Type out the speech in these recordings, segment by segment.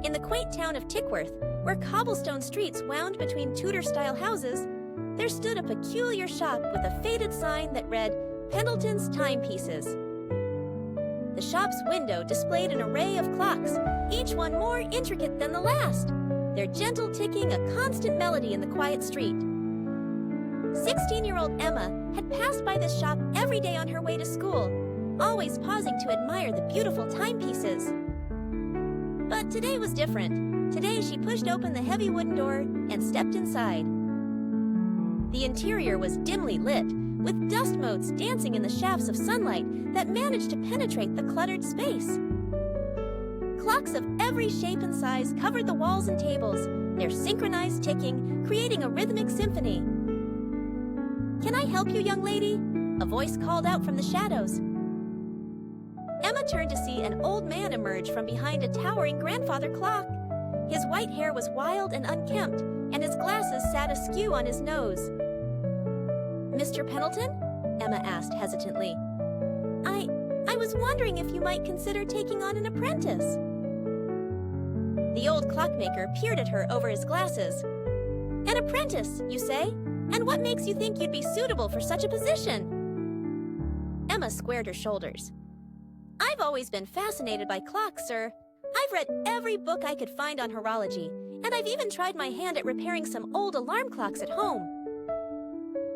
In the quaint town of Tickworth, where cobblestone streets wound between Tudor-style houses, there stood a peculiar shop with a faded sign that read, Pendleton's Timepieces. The shop's window displayed an array of clocks, each one more intricate than the last, their gentle ticking a constant melody in the quiet street. 16-year-old Emma had passed by this shop every day on her way to school, always pausing to admire the beautiful timepieces. But today was different. Today she pushed open the heavy wooden door and stepped inside. The interior was dimly lit, with dust motes dancing in the shafts of sunlight that managed to penetrate the cluttered space. Clocks of every shape and size covered the walls and tables, their synchronized ticking creating a rhythmic symphony. "Can I help you, young lady?" a voice called out from the shadows. Emma turned to see an old man emerge from behind a towering grandfather clock. His white hair was wild and unkempt, and his glasses sat askew on his nose. "Mr. Pendleton?" Emma asked hesitantly. I was wondering if you might consider taking on an apprentice." The old clockmaker peered at her over his glasses. "An apprentice, you say? And what makes you think you'd be suitable for such a position?" Emma squared her shoulders. "I've always been fascinated by clocks, sir. I've read every book I could find on horology, and I've even tried my hand at repairing some old alarm clocks at home."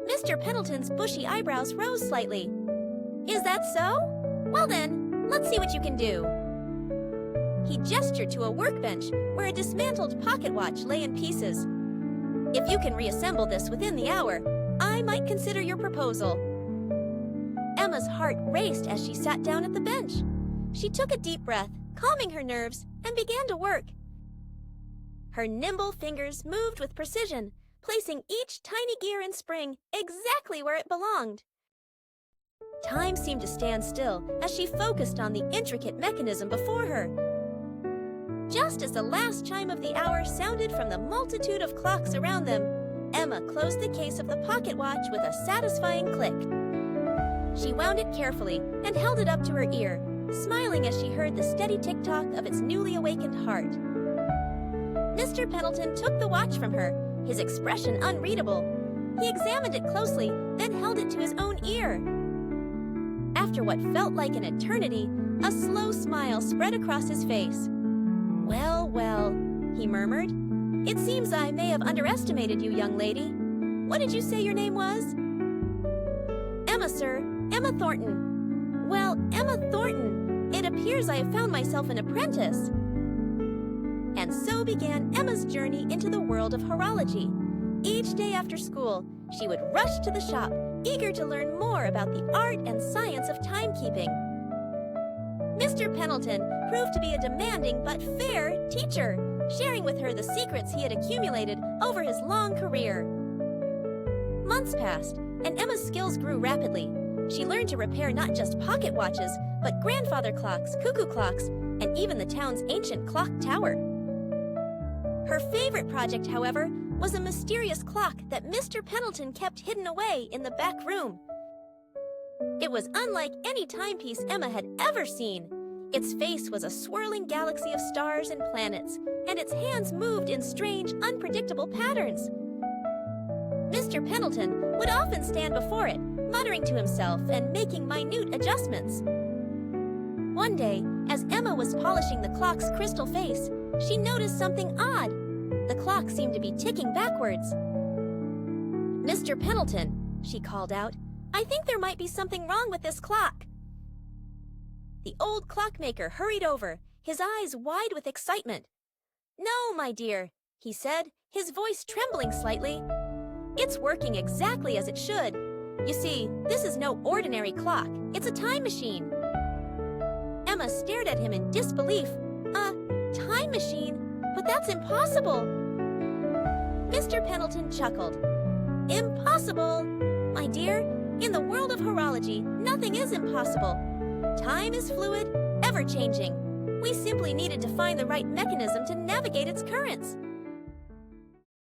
Mr. Pendleton's bushy eyebrows rose slightly. "Is that so? Well then, let's see what you can do." He gestured to a workbench where a dismantled pocket watch lay in pieces. "If you can reassemble this within the hour, I might consider your proposal." Emma's heart raced as she sat down at the bench. She took a deep breath, calming her nerves, and began to work. Her nimble fingers moved with precision, placing each tiny gear and spring exactly where it belonged. Time seemed to stand still as she focused on the intricate mechanism before her. Just as the last chime of the hour sounded from the multitude of clocks around them, Emma closed the case of the pocket watch with a satisfying click. She wound it carefully and held it up to her ear, smiling as she heard the steady tick-tock of its newly awakened heart. Mr. Pendleton took the watch from her, his expression unreadable. He examined it closely, then held it to his own ear. After what felt like an eternity, a slow smile spread across his face. "Well, well," he murmured. "It seems I may have underestimated you, young lady. What did you say your name was?" "Emma, sir. Emma Thornton." "Well, Emma Thornton, it appears I have found myself an apprentice." And so began Emma's journey into the world of horology. Each day after school, she would rush to the shop, eager to learn more about the art and science of timekeeping. Mr. Pendleton proved to be a demanding but fair teacher, sharing with her the secrets he had accumulated over his long career. Months passed, and Emma's skills grew rapidly. She learned to repair not just pocket watches, but grandfather clocks, cuckoo clocks, and even the town's ancient clock tower. Her favorite project, however, was a mysterious clock that Mr. Pendleton kept hidden away in the back room. It was unlike any timepiece Emma had ever seen. Its face was a swirling galaxy of stars and planets, and its hands moved in strange, unpredictable patterns. Mr. Pendleton would often stand before it, muttering to himself and making minute adjustments. One day, as Emma was polishing the clock's crystal face, she noticed something odd. The clock seemed to be ticking backwards. "Mr. Pendleton," she called out, "I think there might be something wrong with this clock." The old clockmaker hurried over, his eyes wide with excitement. "No, my dear," he said, his voice trembling slightly. "It's working exactly as it should. You see, this is no ordinary clock. It's a time machine." Emma stared at him in disbelief. "A time machine? But that's impossible." Mr. Pendleton chuckled. "Impossible? My dear, in the world of horology, nothing is impossible. Time is fluid, ever-changing. We simply needed to find the right mechanism to navigate its currents.